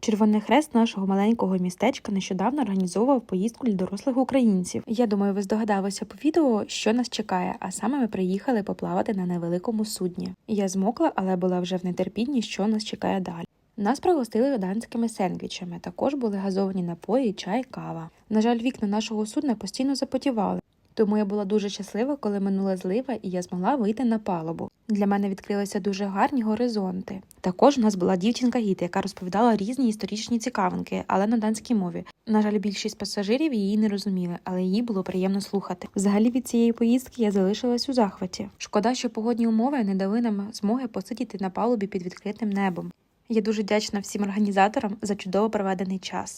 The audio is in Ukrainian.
Червоний Хрест нашого маленького містечка нещодавно організовував поїздку для дорослих українців. Я думаю, ви здогадалися по відео, що нас чекає, а саме ми приїхали поплавати на невеликому судні. Я змокла, але була вже в нетерпінні, що нас чекає далі. Нас пригостили данськими сендвічами, також були газовані напої, чай, кава. На жаль, вікна нашого судна постійно запотівали. Тому я була дуже щаслива, коли минула злива і я змогла вийти на палубу. Для мене відкрилися дуже гарні горизонти. Також у нас була дівчинка-гід, яка розповідала різні історичні цікавинки, але на данській мові. На жаль, більшість пасажирів її не розуміли, але її було приємно слухати. Взагалі від цієї поїздки я залишилась у захваті. Шкода, що погодні умови не дали нам змоги посидіти на палубі під відкритим небом. Я дуже вдячна всім організаторам за чудово проведений час.